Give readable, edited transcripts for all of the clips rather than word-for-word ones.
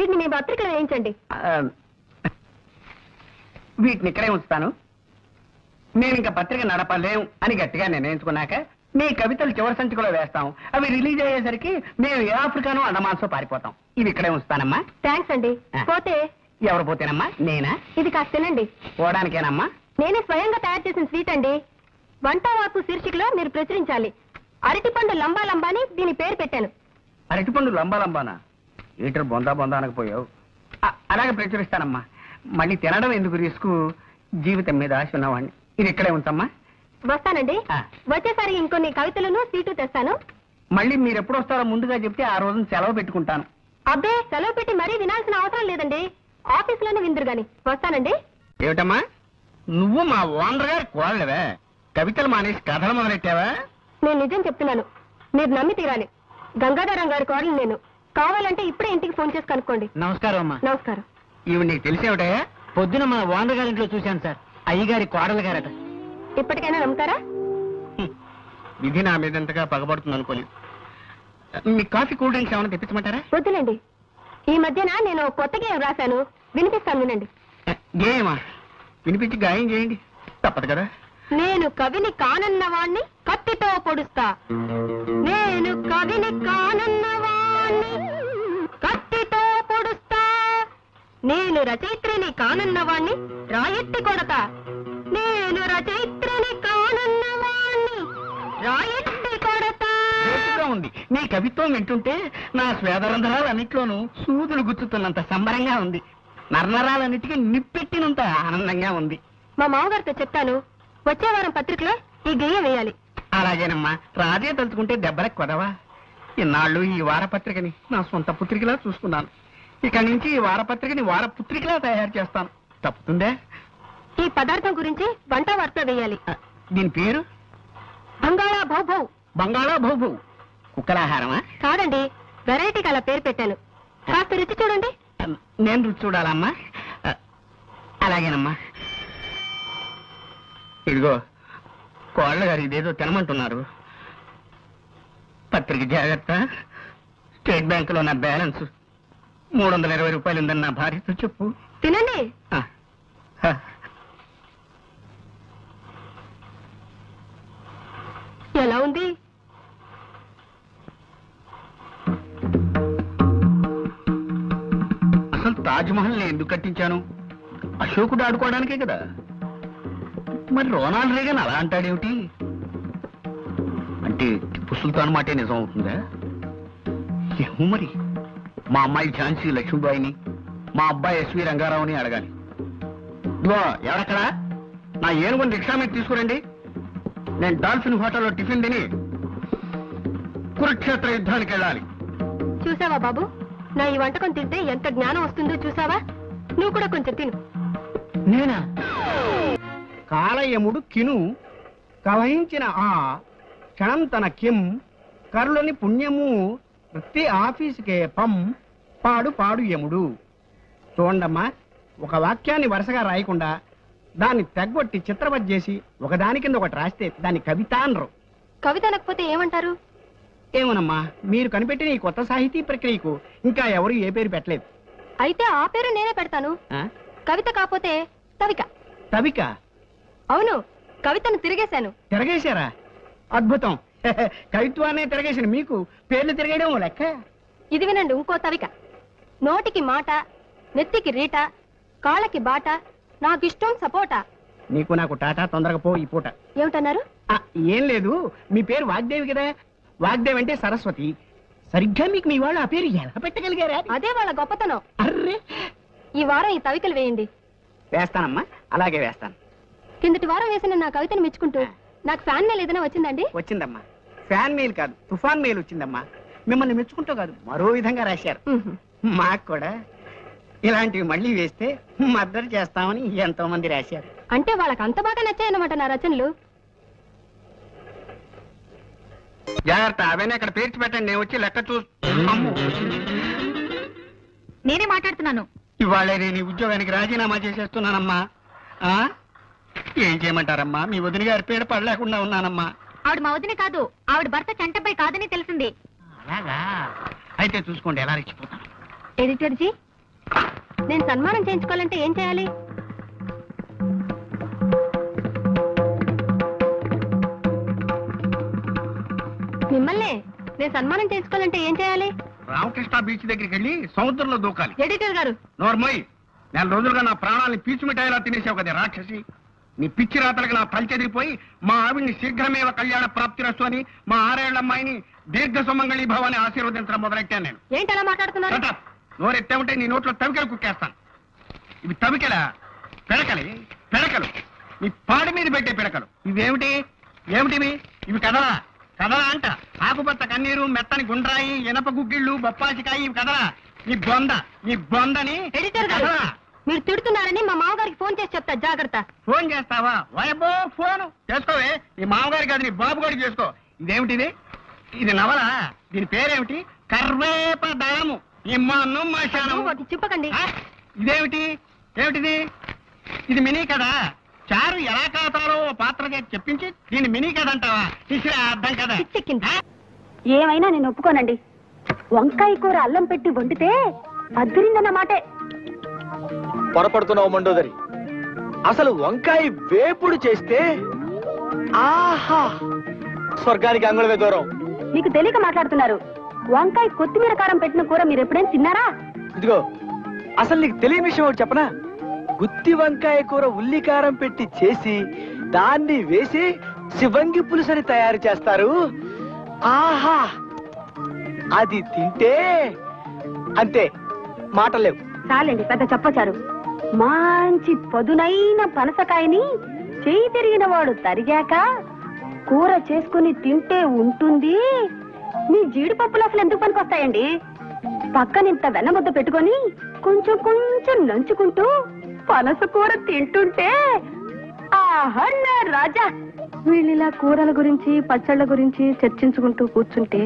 వీటిని మీ పత్రికలో వేయించండి. వీటిని ఇక్కడే ఉంచుతాను. మేము ఇంకా పత్రిక నడపలేం అని గట్టిగా నిర్ణయించుకున్నాక మీ కవితలు చివరి సంచికలో వేస్తాం. అవి రిలీజ్ అయ్యేసరికి మేము ఏ ఆఫ్రికానో అండమాన్సో పారిపోతాం. ఇవి ఇక్కడే ఉంచుతానమ్మా. థ్యాంక్స్ అండి. పోతే ఎవరు పోతేనమ్మా? నేనా? ఇది కాస్త తినండి. పోవడానికేనమ్మా? నేనే స్వయంగా తయారు చేసిన స్వీట్ అండి. వంట వార్పు శీర్షికలో మీరు ప్రచురించాలి. అరటిపండు లంబా లంబా అని దీని పేరు పెట్టాను. అరటిపండు లంబా లంబానా? ఈటర్ బొందా బొందా అనకపోయావు. అలాగే ప్రచురిస్తానమ్మా. మళ్ళీ తినడం ఎందుకు రిస్క్? జీవితం మీద ఆశ ఉన్నవాడిని. ఇది ఇక్కడే ఉంచమ్మా. వస్తానండి. వచ్చేసరికి ఇంకొన్ని కవితలను సీటు తెస్తాను. మళ్ళీ మీరు ఎప్పుడు వస్తారో ముందుగా చెప్తే ఆ రోజున సెలవు పెట్టుకుంటాను. అబ్బే, సెలవు పెట్టి మరీ వినాల్సిన అవసరం లేదండి. ఆఫీసులోనే విందురు గాని. వస్తానండి. ఏమిటమ్మా, నువ్వు మా ఓనర్ గారి కోడలేవే? కవితలు మానేసి కథలు మొదలెట్టావా? నేను నిజం చెప్తున్నాను, మీరు నమ్మి తీరాలి. గంగాధరం గారి కోడలు నేను. కావాలంటే ఇప్పుడే ఇంటికి ఫోన్ చేసి కనుక్కోండి. నమస్కారం అమ్మా. నమస్కారం. ఇవి నీకు తెలిసేవిటయా? పొద్దున మన ఓనర్ గారి ఇంట్లో చూశాను సార్. అయ్యగారి కోడలు గారట. ఇప్పటికైనా నమ్ముతారా? విధి నా మీదంతగా పగబడుతుంది అనుకోలేదు. మీ కాఫీ కూల్ డ్రింక్స్ ఏమైనా తెప్పించమంటారా? వద్దులేండి. ఈ మధ్యన నేను కొత్త గేయం రాశాను, వినిపిస్తాను వినండి. గేయమా? వినిపించి గాయం చేయండి. తప్పదు కదా. నేను కవిని కానన్నవాణ్ణి కత్తితో పొడుస్తా. నేను కవిని కానన్నవాణ్ణి కత్తితో పొడుస్తా. నేను రచయిత్రిని కానన్నవాణ్ణి రాయెత్తి కొడతా. నేను రచయిత్రిని కానన్నవాణ్ణి రాయెత్తి కొడతా. ఉంది. నీ కవిత్వం వింటుంటే నా స్వేదరంధ్రాలన్నిట్లోనూ సూదులు గుచ్చుతున్నంత సంబరంగా ఉంది. నర్నరాలన్నిటికీ నిప్పెట్టినంత ఆనందంగా ఉంది. మా మామగారితో చెప్తాను, వచ్చే వారం పత్రికలో ఈ గేయం వేయాలి. అలాగేనమ్మా. రాజే తలుచుకుంటే దెబ్బలకు కొదవా. ఇన్నాళ్ళు ఈ వారపత్రికని నా సొంత పుత్రికలా చూసుకున్నాను. ఇక నుంచి ఈ వారపత్రికని వారపుత్రికలా తయారు చేస్తాను. తప్పుతుందే? ఈ పదార్థం గురించి వంట వార్త వేయాలి. దీని పేరు బంగాళా భౌభౌ. బంగాళా భౌభౌ. కుక్కలాహారమా? కాదండి, వెరైటీకి అలా పేరు పెట్టాను. కాస్త రుచి చూడండి. నేను రుచి చూడాలమ్మా? అలాగేనమ్మా. ఇదిగో కోళ్ళ గారు ఇదేదో తినమంటున్నారు. పత్రిక జాగ్రత్త. స్టేట్ బ్యాంకులో నా బ్యాలెన్స్ 320 రూపాయలు ఉందని నా భార్యతో చెప్పు. తినండి. ఎలా ఉంది? అసలు తాజ్మహల్ ని ఎందుకు కట్టించాను? అశోకుడు ఆడుకోవడానికే కదా. మరి రోనాల్డ్ రేగన్ అలా అంటాడేమిటి? అంటే టిప్పు సుల్తాన్ మాటే నిజం అవుతుందా? ఏమో మరి. మా అమ్మాయి ఝాన్సీ లక్ష్మీబాయిని, మా అబ్బాయి ఎస్వి రంగారావుని అడగాలి. ఇదిగో ఎవరక్కడా? నా ఏనుగుని రిక్షా మీద తీసుకురండి. నేను డాల్ఫిన్ హోటల్లో టిఫిన్ తిని కురుక్షేత్ర యుద్ధానికి వెళ్ళాలి. చూసావా బాబు, నా ఈ వంటకం తింటే ఎంత జ్ఞానం వస్తుందో చూసావా? నువ్వు కూడా కొంచెం తిను. నేనా? కాలయముడు కిను కవహించిన ఆ క్షణం తన కిం కరులని పుణ్యము ప్రతి ఆఫీసుకే పం పాడు పాడు యముడు. చూడండమ్మా, ఒక వాక్యాన్ని వరుసగా రాయకుండా దాన్ని తెగ్గొట్టి చిత్రవత్ చేసి ఒకదాని కింద ఒకటి రాస్తే దాన్ని కవిత అనరు. కవిత అనకపోతే ఏమంటారు? ఏమోనమ్మా, మీరు కనిపెట్టిన ఈ కొత్త సాహితీ ప్రక్రియకు ఇంకా ఎవరు ఏ పేరు పెట్టలేదు. అయితే ఆ పేరు నేనే పెడతాను. కవిత కాకపోతే తవిక. తవిక? అవును, కవితను తిరిగేశాను. తిరగేశారా? అద్భుతం. కవిత్వాన్ని తిరగేసిన మీకు పేర్లు తిరగడం లెక్క. ఇది వినండి, ఇంకో తవిక. నోటికి మాట, నెత్తికి రీట, కాళ్ళకి బాట, నాకిష్టం సపోటా. నీకు నాకు టాటా, తొందరగా పో ఈ పూట. ఏమిటన్నారు? ఏం లేదు, మీ పేరు వాగ్దేవి కదా. వాగ్దేవి అంటే సరస్వతి. సరిగ్గా మీకు మీ వాళ్ళు ఆ పేరు ఎలా పెట్టగలిగారా? అదే వాళ్ళ గొప్పతనం. అర్రే, ఈ వారం ఈ తవికలు వేయండి. వేస్తానమ్మా, అలాగే వేస్తాను. కిందటి వారం వేసిన నా కవితను మెచ్చుకుంటూ నాకు ఫ్యాన్ మెయిల్ ఏదైనా వచ్చిందండి? వచ్చిందమ్మా. ఫ్యాన్ మెయిల్ కాదు, తుఫాన్ మెయిల్ వచ్చిందమ్మా. మిమ్మల్ని మెచ్చుకుంటూ కాదు, మరో విధంగా రాశారు. మాకు కూడా ఇలాంటివి మళ్ళీ వేస్తే మద్దతు చేస్తామని ఎంతో మంది రాశారు. అంటే వాళ్ళకి అంత బాగా నచ్చాయన్నమాట నా రచనలు. జాగ్రత్త, అవన్నీ అక్కడ పేర్చి పెట్టండి, నేను వచ్చి లెక్క నేనే మాట్లాడుతున్నాను. ఇవాళ నేను ఈ ఉద్యోగానికి రాజీనామా చేసేస్తున్నానమ్మా. ఏం చేయమంటారమ్మా, మీ వదిన గారి పేరు పడలేకుండా ఉన్నానమ్మా. ఆవిడ మా వదిన కాదు, ఆవిడ భర్త చంటపై కాదని తెలిసింది. అలాగా? అయితే చూసుకోండి ఎలా రెచ్చిపోతాను. ఎడిటర్ జీ, నేను సన్మానం చేయించుకోవాలంటే ఏం చేయాలి? మిమ్మల్ని నేను సన్మానం చేయించుకోవాలంటే ఏం చేయాలి? రామకృష్ణ బీచ్ దగ్గరికి వెళ్ళి సముద్రంలో దూకాలి. ఎడిటర్ గారు, నోర్మోయ్, 4 రోజులుగా నా ప్రాణాలని పీచు మిఠాయిలా తినేసావు కదా రాక్షసి. నీ పిచ్చి రాతలకు నా తలచెదిరిపోయి మా ఆవిడ్ని శీఘ్రమేవ కళ్యాణ ప్రాప్తిరస్తు అని మా 6 ఏళ్ల అమ్మాయిని దీర్ఘ సుమంగళీ భవాన్ని ఆశీర్వదించడం మొదలెట్టాను నేను. ఏంటి అలా మాట్లాడుతున్నారు? నోరెత్తే ఉంటే నీ నోట్లో తవికలు కుక్కేస్తాను. ఇవి తవికలా? పెడకలు నీ పాడి మీద పెట్టే పిడకలు. ఏమిటివి? ఇవి కదలా అంట. ఆకుపచ్చ కన్నీరు, మెత్తని గుండ్రాయి, ఇనప గుగ్గిళ్ళు, బొప్పాసికాయ, ఇవి కదలా. నీ బొందని. ఎడిటర్ గారు, మీరు తిడుతున్నారని మా మామగారికి ఫోన్ చేసి చెప్తా, జాగ్రత్త. ఫోన్ చేస్తావా? వాయబ్బో, ఫోన్ చేసుకోవే. నీ మామగారికి కాదు, నీ బాబు గారికి చేసుకో. ఇదేమిటిది? ఇది నవల. దీని పేరేమిటి? కర్వేపదళము. ఇమ్మాను మాశాను. చెప్పకండి. ఏమిటిది? ఇది మినీ కదా. చారు ఎలా కాతారో పాత్రగా చెప్పించి దీన్ని మినీ కథ అంటావా? తీసిరా, అర్థం కదా. ఏమైనా నేను ఒప్పుకోనండి. వంకాయ కూర అల్లం పెట్టి వండితే అద్దరిందన్నమాటే. పొరపడుతున్నావు మండోదరి. అసలు వంకాయ వేపుడు చేస్తే ఆహా, స్వర్గానికి అంగుళమే దూరం. మీకు తెలియక మాట్లాడుతున్నారు. వంకాయ కొత్తిమీర కారం పెట్టిన కూర మీరు ఎప్పుడైనా తిన్నారా? ఇదిగో, అసలు నీకు తెలియని విషయం ఒకటి చెప్పనా? గుత్తి వంకాయ కూర ఉల్లి కారం పెట్టి చేసి దాన్ని వేసి శివంగి పులుసని తయారు చేస్తారు. ఆహా, అది తింటే అంతే, మాటలేవు. చాలండి, పెద్ద చెప్పచారు. మంచి పదునైన పనసకాయని చేయి తిరిగిన వాడు తరిగాక కూర చేసుకుని తింటే ఉంటుంది. మీ జీడిపప్పులు అసలు ఎందుకు పనికొస్తాయండి? పక్కనింత వెన్నముద్ద పెట్టుకొని కొంచెం నంచుకుంటూ పనస కూర తింటుంటే ఆహా నా రాజా. వీళ్ళిలా కూరల గురించి పచ్చళ్ళ గురించి చర్చించుకుంటూ కూర్చుంటే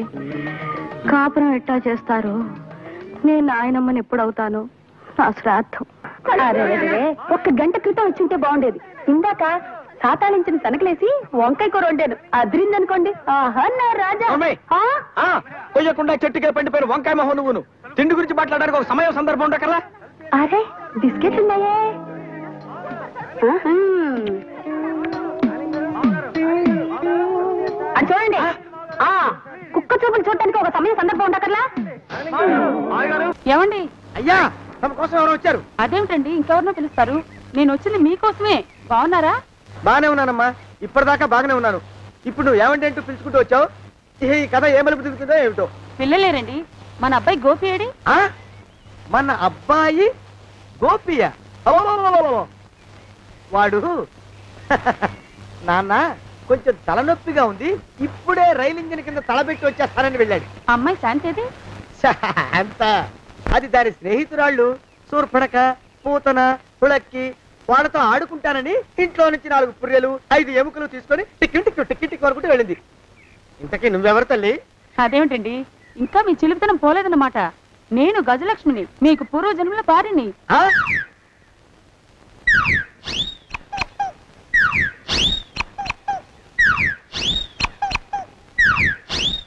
కాపురం ఎట్టా చేస్తారు? నేను నాయనమ్మని ఎప్పుడవుతాను? నా శ్రాద్ధం. అరే, 1 గంట క్రితం వచ్చింటే బాగుండేది. ఇందాక సాతాళించిన తనకలేసి వంకాయ కూర వండాను, అదిరిందనుకోండి. ఆహా నా రాజా. కొయ్యకుండా చెట్టుకే పండిపోయిన వంకాయ మొహం నువ్వును. తిండి గురించి మాట్లాడడానికి ఒక సమయం సందర్భం ఉండకల్లా. అరే, బిస్కెట్లు ఉన్నాయే. అది చూడండి. కుక్క చూపులు చూడటానికి ఒక సమయం సందర్భం ఉండకర్లా. ఏమండి? అయ్యా, తమ కోసం ఎవరు వచ్చారు? అదేమిటండి, ఇంకెవరినో పిలుస్తారు? నేను వచ్చింది మీకోసమే. బాగున్నారా? బాగానే ఉన్నానమ్మా, ఇప్పటిదాకా బాగానే ఉన్నాను. ఇప్పుడు నువ్వు ఏమంటే అంటూ పిలుచుకుంటూ వచ్చావు. ఈ కథ ఏ మలుపు తిరుగుతుందో ఏమిటో. పిల్లలేరండి. మన అబ్బాయి గోపి ఏడి? మన అబ్బాయి గోపియ? వాడు నాన్న కొంచెం తలనొప్పిగా ఉంది, ఇప్పుడే రైలు ఇంజిన్ కింద తలబెట్టి వచ్చేస్తానని వెళ్ళాడు. అమ్మాయి శాంతి అంత అది దాని స్నేహితురాళ్ళు సూర్పడక, పూతన, పుళక్కి వాళ్ళతో ఆడుకుంటానని ఇంట్లో నుంచి 4 పుర్రెలు 5 ఎముకలు తీసుకొని టిక్కి వరకుంటూ వెళ్ళింది. ఇంతకీ నువ్వెవరు తల్లి? అదేమిటండి, ఇంకా మీ చిలుపుతనం పోలేదన్నమాట. నేను గజలక్ష్మిని, మీకు పూర్వజన్మల భార్యని.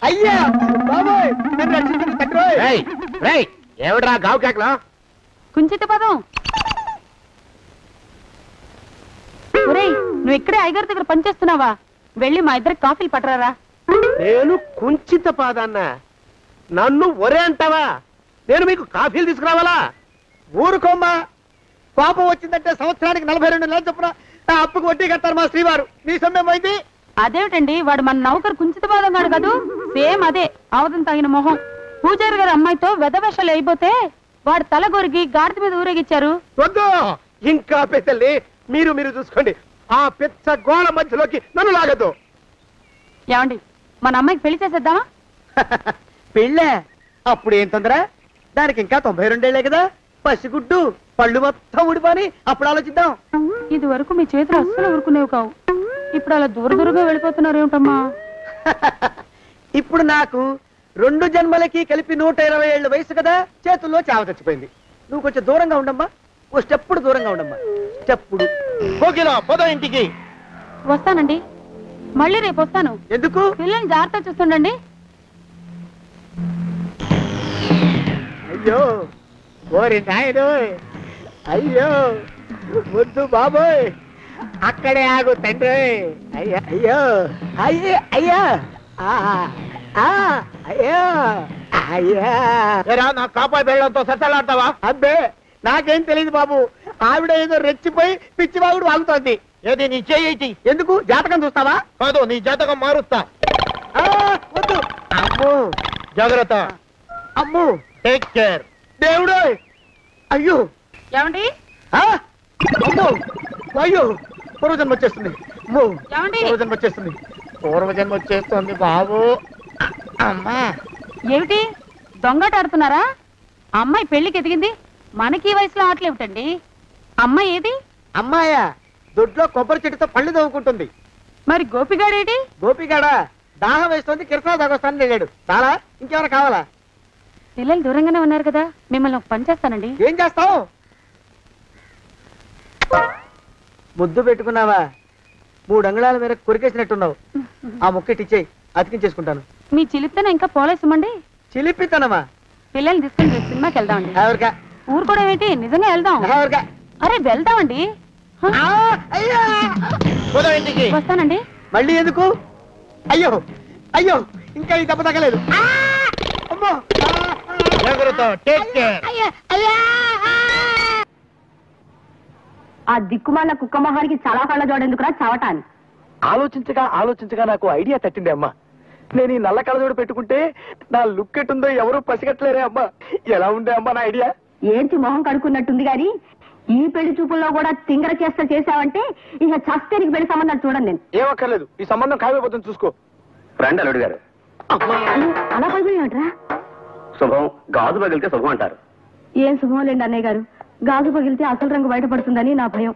అయ్యా బాబోయ్, నన్ను రక్షించండి తండ్రి. ఏమిట్రా గావు కేకలా? కుంచిత పదం. ఒరేయ్, నువ్వు ఇక్కడే అయ్యగారి దగ్గర పనిచేస్తున్నావా? వెళ్ళి మా ఇద్దరికి కాఫీలు పట్టరారా. నేను కుంచిత పాదాన్న, నన్ను ఒరే అంటావా? నేను మీకు కాఫీలు తీసుకురావాలా? ఊరుకోమ్మా, కోపం వచ్చిందంటే సంవత్సరానికి 42 నెలలు చొప్పున అప్పుకు వడ్డీ కట్టారు మా శ్రీవారు. నీ సొమ్మేం పోయింది? అదేమిటండి, వాడు మన నౌకరు కుంచిత పాదం కాడు కదూ? సేమ్ అదే, అవధం తగిన మొహం. పూజారి గారి అమ్మాయితో వెధవేషాలు అయిపోతే వాడు తల గొరిగి గాడిద మీద ఊరేగిచ్చారు. వద్దు, ఇంకా పెద్దల్ని మీరు చూసుకోండి. ఆ పెద్ద గోళ మధ్యలోకి నన్ను లాగద్దు. ఏమండి, మన అమ్మాయికి పెళ్లి చేసేద్దామా? పెళ్ళే? అప్పుడు ఏం తొందర? దానికి ఇంకా 92 ఏళ్లే కదా. పసిగుడ్డు పళ్ళు మొత్తం ఊడిపోని అప్పుడు ఆలోచిద్దాం. ఇది వరకు మీ చేతులు అస్సలు ఊరుకునేవి కావు. ఇప్పుడు అలా దూరంగా వెళ్ళిపోతున్నారు ఏమిటమ్మా? ఇప్పుడు నాకు 2 జన్మలకి కలిపి 120 ఏళ్ళ వయసు కదా. చేతుల్లో చావ చచ్చిపోయింది. నువ్వు కొంచెం దూరంగా ఉండమ్మా, ఓ స్టెప్పుడు దూరంగా ఉండమ్మా. స్టెప్పుడు పోకిలో పోదా ఇంటికి. వస్తానండి, మళ్ళీ రేపు వస్తాను. ఎందుకు? పిల్లల్ని జాగ్రత్త చూస్తుండండి. అయ్యో ఓరి నాయను, అయ్యో ముద్దు బాబోయ్ అక్కడే ఆగు తండ్రి అయ్యా అయ్యో అయ్యో అయ్యా అయ్యో అయ్యా నా కాపాయి బెళ్ళంతో సత్తలాడతావా? అబ్బే నాకేం తెలియదు బాబు. ఆవిడ ఏదో రెచ్చిపోయి పిచ్చివాగుడు వాగుతోంది. ఏది నీ చేయి? ఎందుకు జాతకం చూస్తావా? కాదు, నీ జాతకం మారుస్తా. వద్దు. అమ్మో జాగ్రత్త. అమ్మో టేక్ కేర్. దేవుడు అయ్యో ఏమండి అమ్మో అయ్యో పూర్వజన్మ వచ్చేస్తుంది. అమ్మో ఏమండి? పూర్వజన్మ వచ్చేస్తుంది. పూర్వజన్మ వచ్చేస్తుంది బాబు. అమ్మా ఏమిటి దొంగట ఆడుతున్నారా? అమ్మాయి పెళ్లికి ఎదిగింది, మనకి ఈ వయసులో ఆటలేమిటండి? అమ్మాయి ఏది? అమ్మాయా దొడ్లో కొబ్బరి చెట్టుతో పళ్ళు తవ్వుకుంటుంది. మరి గోపిగాడేటి? గోపిగాడా దాహం వేస్తుంది, కిరసా దాగొస్తానని వెళ్ళాడు. చాలా ఇంకేమైనా కావాలా? పిల్లలు దూరంగానే ఉన్నారు కదా, మిమ్మల్ని ఒక పని చేస్తానండి. ఏం చేస్తావు? ముద్దు పెట్టుకున్నావా? 3 అంగుళాల మేర కొరికేసినట్టున్నావు. ఆ ముక్కటిచ్చేయి, అతికించేసుకుంటాను. మీ చిలిపితనం ఇంకా పోలేసమండి. చిలిపితనమా? పిల్లల్ని తీసుకుని రేపు సినిమాకి వెళ్దామండి. ఎవరికా? ఊరు కూడా ఏంటి, నిజంగా వెళ్దాం. ఎవరికా? అరే వెళ్దామండి. ఇంటికి వస్తానండి. మళ్ళీ ఎందుకు? అయ్యో అయ్యో ఇంకా ఈ దెబ్బ తగ్గలేదు. ఆ దిక్కుమాల కుక్క మొహానికి చాలా కళ్ళ జోడెందుకురా చవటాన్ని. ఆలోచించగా నాకు ఐడియా తట్టింది అమ్మా. నేను ఈ నల్ల కళ్ళజోడు పెట్టుకుంటే నా లుక్ ఎట్టుందో ఎవరు పసిగట్టలేరే అమ్మా. ఎలా ఉండే అమ్మా నా ఐడియా? ఏంటి మొహం కడుక్కున్నట్టుంది గాని ఈ పెళ్లి చూపుల్లో కూడా తింగర చేస్తా చేసావంటే ఇక చస్తే నీకు పెళ్లి సంబంధం చూడండి. నేను ఏమక్కర్లేదు, ఈ సంబంధం ఖాయమైపోతుంది చూసుకో. రండి అల్లుడు గారు. అలా పగిలినట్రా? శుభం గాజు పగిలితే శుభం అంటారు. ఏం శుభం లేండి అన్నయ్య గారు, గాజు పగిలితే అసలు రంగు బయటపడుతుందని నా భయం.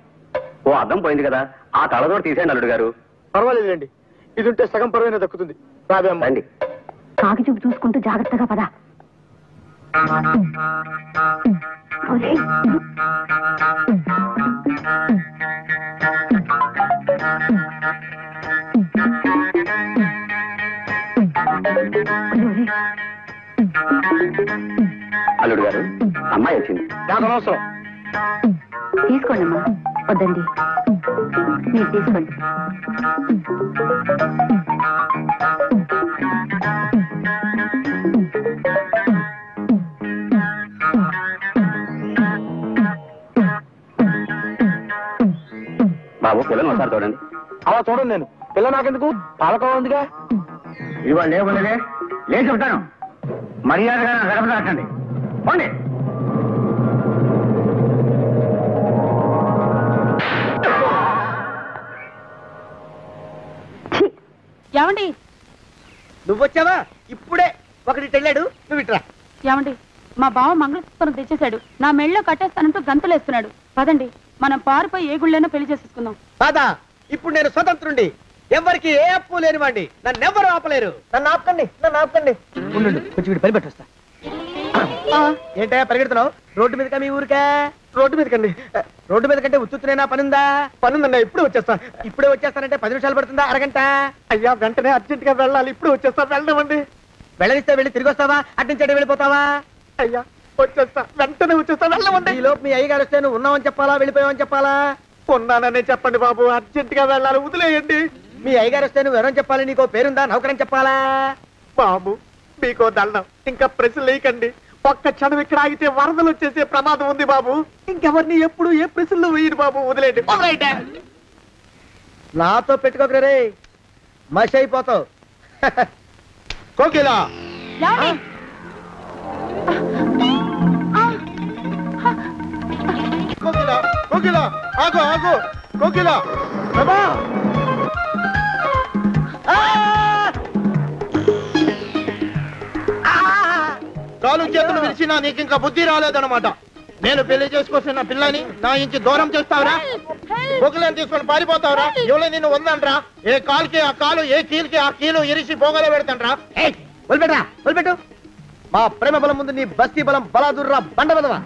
ఓ అద్దం పోయింది కదా, ఆ కళ్ళజోడు తీసేయండి అల్లుడు గారు. పర్వాలేదండి, ఇది ఉంటే సగం పరువైనా దక్కుతుంది. రాబే అమ్మా. రండి. కాకి చూపు చూసుకుంటూ జాగ్రత్తగా పద. అల్లుడు గారు, అమ్మాయి వచ్చింది. నాకు అనవసరం. తీసుకోండి అమ్మా. వద్దండి, మీరు తీసుకోండి. బాబు పిల్లని ఒకసారి చూడండి. అలా చూడండి, నేను పిల్ల నాకెందుకు, పాలకోవ ఉందిగా. ఇవాళ లేవులే లేచి ఉంటాను. మర్యాదగా గడప దాటండి. పోండి. ఏమండి? నువ్వు వచ్చావా? ఇప్పుడే ఒకటి వెళ్ళాడు, నువ్వు ఇట్రా. ఏమండి, మా బావ మంగళసూత్రం తెచ్చేశాడు, నా మెళ్ళో కట్టేస్తానంటూ గంతులేస్తున్నాడు. పదండి, మనం పారిపోయి ఏ గుళ్ళైనా పెళ్లి చేసేసుకుందాం. బాదా, ఇప్పుడు నేను స్వతంత్రుండి, ఎవరికి ఏ అప్పు లేనివ్వండి. నన్ను ఎవరు ఆపలేరు. నన్ను ఆపకండి, నన్ను ఆపకండి. ఉండు, కొంచెం వీడి పని పెట్టొస్తా. ఏంటయ్యా పరిగెడుతున్నావు? రోడ్డు మీదకా మీ ఊరికా? రోడ్డు మీదకండి. రోడ్డు మీద కంటే ఉత్తునేనా పనుందా? పనుందన్నా, ఇప్పుడే వచ్చేస్తా. ఇప్పుడే వచ్చేస్తానంటే 10 నిమిషాలు పడుతుందా, అరగంట? అయ్యా వెంటనే అర్జెంట్ గా వెళ్ళాలి, ఇప్పుడు వచ్చేస్తా. వెళ్ళమండి. వెళ్ళనిస్తే వెళ్ళి తిరిగి వస్తావా, అడ్డించండి వెళ్ళిపోతావా? అయ్యా వచ్చేస్తా, వెంటనే వచ్చేస్తా. వెళ్ళమండి. ఈ లోపు మీ అయ్యగారు వస్తే నువ్వు ఉన్నావని చెప్పాలా, వెళ్ళిపోయావని చెప్పాలా? ఉన్నాననే చెప్పండి బాబు, అర్జెంట్ గా వెళ్ళాలి, వదిలేయండి. మీ అయ్యగారు వస్తే నువ్వు ఎవరని చెప్పాలి? నీకో పేరుందా, నౌకరని చెప్పాలా? బాబు మీకో దండం, ఇంకా ప్రశ్నలు వేయకండి. ఒక్క క్షణం ఇక్కడ ఆగితే వరదలు వచ్చేసే ప్రమాదం ఉంది బాబు. ఇంకెవరిని ఎప్పుడు ఏ ప్రశ్నలు వేయరు బాబు, వదిలేండి. నాతో పెట్టుకోకరే, మషి అయిపోతావు. కోకిలా కోకిలా కోకిలా ఆగు ఆగు కోకిలా. కాలు చేతులు విరిచినా నీకు ఇంకా బుద్ధి రాలేదన్నమాట. నేను పెళ్లి చేసుకొస్తున్న పిల్లని నా ఇంటి దూరం చేస్తావురా? బొగ్గులను తీసుకొని పారిపోతావురా? ఎవరో నిన్ను ఉందంట్రా? ఏ కాలుకి ఆ కాలు, ఏ కీలుకి ఆ కీలు ఇరిచి పోగల పెడతాంట్రా? వదిలిపెట్టరా, వదిలిపెట్టు. మా ప్రేమ బలం ముందు నీ బస్తీ బలం బలాదుర్రా బండ బలవా.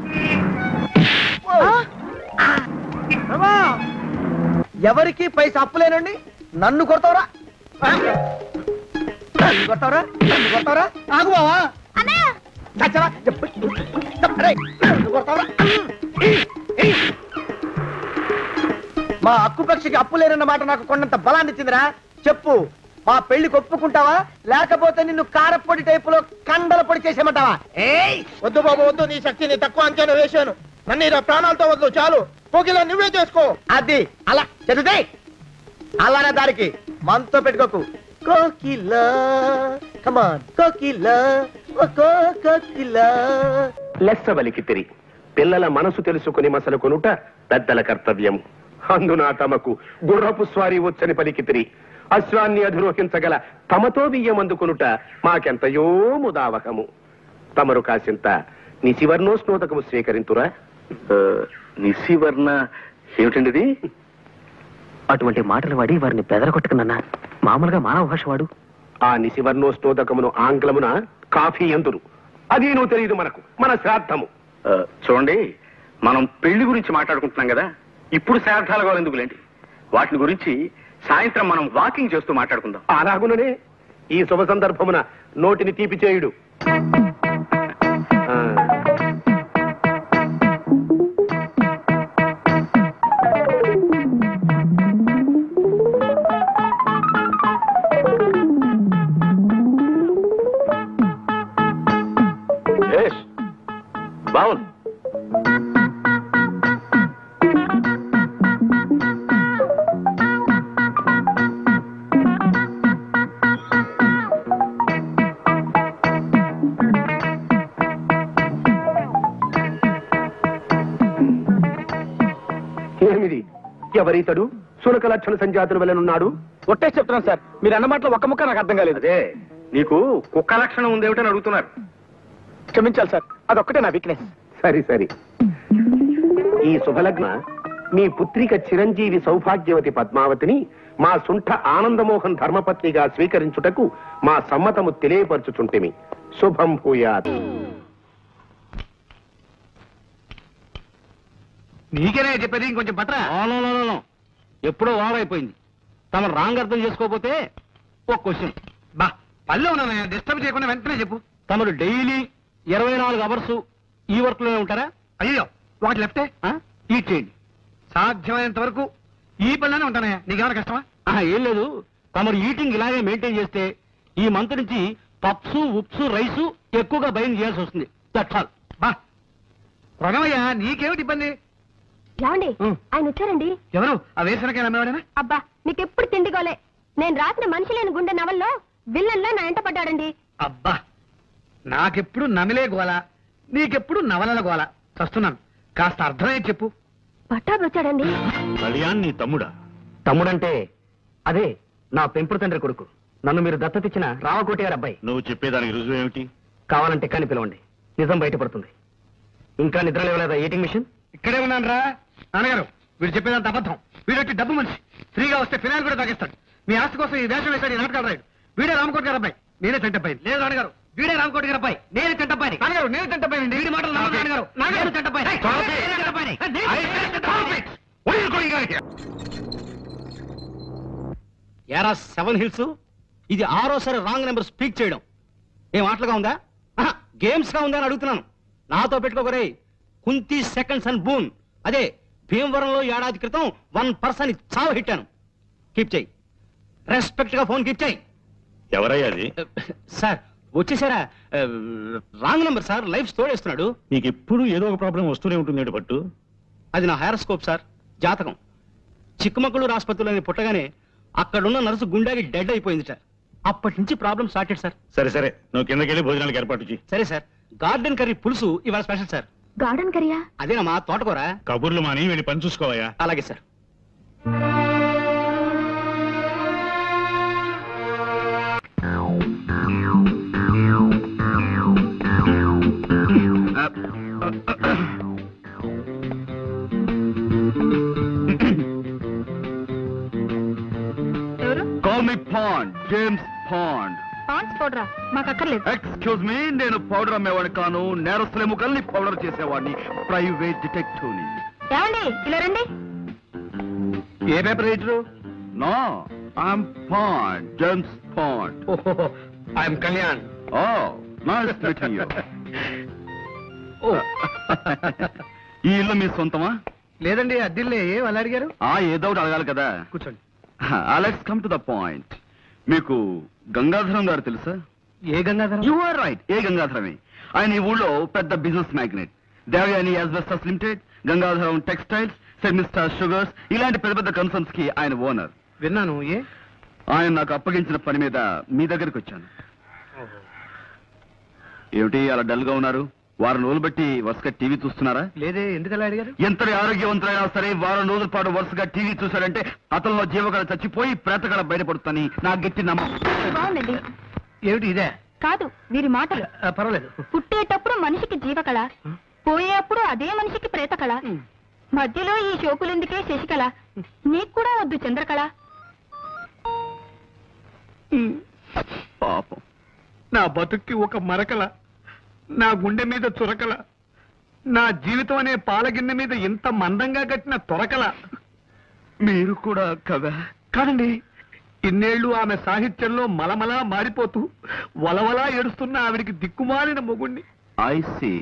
ఎవరికి పైసా అప్పులేనండి, నన్ను కొడతావురా? కొడతావురా, కొడతావురా? ఆగు బావా. కొడతావురా? మా అక్కుపక్షికి అప్పు లేనన్న మాట నాకు కొండంత బలాన్ని ఇచ్చిందిరా. చెప్పు, మా పెళ్లికి ఒప్పుకుంటావా లేకపోతే నిన్ను కారపొడి టైపులో కండల పొడి చేసేమంటావా? వద్దు బాబు వద్దు, నీ శక్తిని తక్కువ అంచనా వేశాను. నన్ను ఇలా ప్రాణాలతో వద్దు, చాలు. కోకిలా నువ్వే చేసుకో. అది అలా చదివితే అలానే దానికి మనతో పెట్టుకోకు. కోకిలా కమాన్ కోకిలా కోకిలా. లెస్స బలికితిరి పిల్లల మనసు తెలుసుకుని మసలు కొనుట పెద్దల కర్తవ్యం. అందున తమకు గుర్రపు స్వారీ వచ్చని పలికితిరి. అశ్వాన్ని అధిరోహించగల తమతో బియ్యం అందుకొనుట మాకెంతయో ముదావహము. తమరు కాసింత నిశివర్ణోస్నోదకము స్వీకరింతురా. నిశివర్ణ ఏమిటండి? అటువంటి మాటలు వాడి వారిని బెదరగొట్టుకున్నా. మామూలుగా మానవ భాష వాడు. ఆ నిశివర్ణోస్నోదకమును ఆంగ్లమున కాఫీ ఎందురు. అది నువ్వు తెలియదు మనకు, మన శ్రాద్ధము. చూడండి, మనం పెళ్లి గురించి మాట్లాడుకుంటున్నాం కదా, ఇప్పుడు శ్రాద్ధాల గోలు ఎందుకులేండి. వాటిని గురించి సాయంత్రం మనం వాకింగ్ చేస్తూ మాట్లాడుకుందాం. అలాగుననే ఈ శుభ సందర్భమున నోటిని తీపి చేయుడు. బావుంది. ఏమిది? ఎవరీతడు? సునక లక్షణ సంజాతుల వలనున్నాడు. ఒట్టే చెప్తున్నాను సార్, మీరు అన్న మాటలో ఒక్క ముక్క నాకు అర్థం కాలేదు. అదే నీకు కుక్క లక్షణం ఉందేమిటని అడుగుతున్నారు. క్షమించాలి సార్, అదొక్కటే నా వీక్నెస్. సరి సరి. ఈ శుభలగ్న మీ పుత్రిక చిరంజీవి సౌభాగ్యవతి పద్మావతిని మా సుంఠ ఆనందమోహన్ ధర్మపత్నిగా స్వీకరించుటకు మా సమ్మతము తెలియపరచుచుంటిమి. శుభం భూయాత్. నీకేనే చెప్పేది, ఇంకొంచెం పట్రా. ఎప్పుడో వారైపోయింది. తమ రాంగ్ అర్థం చేసుకోకపోతే ఒక క్వశ్చన్. బా పల్లె ఉన్నా డిస్టర్బ్ చేయకుండా వెంటనే చెప్పు. తమరు డైలీ 24 అవర్స్ ఈ వర్క్ లోనే ఉంటారా? అయ్యో ఒకటి లెఫ్టే. ఈట్ చేయండి. సాధ్యమైనంత వరకు ఈ పనిలోనే ఉంటానయ్యా. నీకేమైనా కష్టమా? ఏం లేదు, తమరు ఈటింగ్ ఇలాగే మెయింటైన్ చేస్తే ఈ మంత్ నుంచి పప్స్ ఉప్స్ రైసు ఎక్కువగా బయింగ్ చేయాల్సి వస్తుంది. That's all. బా ప్రణవయ్యా, నీకేమిటి ఇబ్బంది? ఏమండి ఆయన వచ్చారండి. ఎవరు? ఆ వేసనకే నమ్మేవాడేనా? అబ్బా మీకెప్పుడు తిండిగోలే. నేను రాసిన మనిషి లేని గుండె నవల్లో విల్లన్లా నా ఎంట పడ్డాడండి. అబ్బా నాకెప్పుడు నమిలే గోల, నీకెప్పుడు నవలల గోల. చస్తున్నాను, కాస్త అర్థమయ్యే చెప్పు. పట్టాభి వచ్చాడండి. కళ్యాణ్ నీ తమ్ముడా? తమ్ముడంటే అదే నా పెంపుడు తండ్రి కొడుకు. నన్ను మీరు దత్తతిచ్చిన రామకోటి గారి అబ్బాయి. నువ్వు చెప్పేదానికి రుజువు ఏమిటి? కావాలంటే కానీ పిలవండి, నిజం బయటపడుతుంది. ఇంకా నిద్ర లేవలేదా ఈటింగ్ మిషన్? ఇక్కడే ఉన్నాను రా. నాన్నగారు వీడు చెప్పేదంత అబద్ధం. వీడొచ్చి డబ్బు మనిషి. ఫ్రీగా వస్తే ఫినాయిల్ కూడా తాగిస్తాడు. మీ ఆస్తి కోసం ఈ వేషం వేశాడు ఈ నాటకాలు రాయుడు. వీడే రామకోటి గారు అబ్బాయి, నేనే చెంటపై. లేదు నాన్నగారు, వీడే రామకోటి గారు అబ్బాయి, నేనే చెంటపై. నాన్నగారు నేను చెంటపై. వీడి మాటలు నాన్నగారు, నాన్నగారు చెంటపై. ఎరా 7 హిల్స్, ఇది 6వ రాంగ్ నెంబర్ స్పీక్ చేయడం ఏం ఆటలుగా ఉందా? గేమ్స్ గా ఉందా అని అడుగుతున్నాను. నాతో పెట్టుకోకరే. Kunti seconds and boon. అదే భీమవరంలో ఏడాది క్రితం 1% చావు హిట్టాను. కీప్ చేయి. రెస్పెక్ట్ గా ఫోన్ కీప్ చేయి. ఎవరయ్యా అది? సార్ వచ్చేసారా? రాంగ్ నెంబర్ సార్, లైఫ్ తోడేస్తున్నాడు. నీకు ఎప్పుడు ఏదో ఒక ప్రాబ్లం వస్తూనే ఉంటుంది పట్టు. అది నా హైరోస్కోప్ సార్, జాతకం. చిక్కమగళూరు ఆసుపత్రిలో పుట్టగానే అక్కడున్న నర్సు గుండాకి డెడ్ అయిపోయింది సార్. అప్పటి నుంచి ప్రాబ్లం స్టార్టెడ్ సార్. సరే సరే, నువ్వు కిందకెళ్ళి భోజనాలకు ఏర్పాటు చేయి. సరే సార్. గార్డెన్ కర్రీ పులుసు ఇవాళ స్పెషల్ సార్. గార్డెన్ కరియా? అదేనమ్మా, తోటకూర. కబుర్లు మాని వెళ్ళి పని చూసుకోవయ్యా. అలాగే sir. Call me Pond, James Pond. Pond's పౌడరా? మాకు అక్కర్లేదు. ఎక్స్క్యూజ్ మీ, నేను పౌడర్ అమ్మేవాడిని కాను. నేరస్తుల ఎముకల్ని పౌడర్ చేసేవాడిని. ప్రైవేట్ డిటెక్టివ్ని. ఏమండి ఇలా రండి. ఏ paper writer? No, I'm Pond, James Pond. I'm Kalyan. Oh, nice meeting you. ఈ ఇల్లు మీ సొంతమా? లేదండి అద్దిల్లే వాళ్ళు అడిగారు. ఏదో ఒకటి అడగాలి కదా. కూర్చోండి. Let's come to the point. మీకు గంగాధరం గారు తెలుసా? ఏ గంగాధరం? యు ఆర్ రైట్, ఏ గంగాధరమే. ఆయన ఈ ఊళ్ళో పెద్ద business magnate. Devayani asbestos limited, Gangadharam textiles, semester sugars ఇలాంటి పెద్ద పెద్ద కన్సర్న్స్ కి ఆయన ఓనర్. విన్నాను. ఆయన నాకు అప్పగించిన పని మీద మీ దగ్గరికి వచ్చాను. ఏమిటి అలా డల్ గా ఉన్నారు? వారం రోజులు బట్టి వరుసగా టీవీ చూస్తున్నారా? లేదే, ఎందుకలా అడిగారు? ఎంతటి ఆరోగ్యవంతులైనా సరే వారం రోజుల పాటు వరుసగా టీవీ చూశారంటే అతనిలో జీవకళ చచ్చిపోయి ప్రేతకళ బయటపడుతుందని నా గట్టి నమ్మకం. బాగుందండి. ఏమిటి ఇదే? కాదు, వీరి మాటలు. పర్వాలేదు. పుట్టేటప్పుడు మనిషికి జీవకళ, పోయేప్పుడు అదే మనిషికి ప్రేతకళ, మధ్యలో ఈ షోకులెందుకే శశికళ, నీకు కూడా వద్దు చంద్రకళ. పాపం, నా బతుక్కి ఒక మరకల, నా గుండె మీద చురకల, నా జీవితం అనే పాలగిన్నె మీద ఇంత మందంగా కట్టిన తొరకల. మీరు కూడా కదా? కాదండి, ఇన్నేళ్లు ఆమె సాహిత్యంలో మలమలా మారిపోతూ వలవలా ఏడుస్తున్న ఆవిడికి దిక్కుమాలిన మొగుణ్ణి. I see.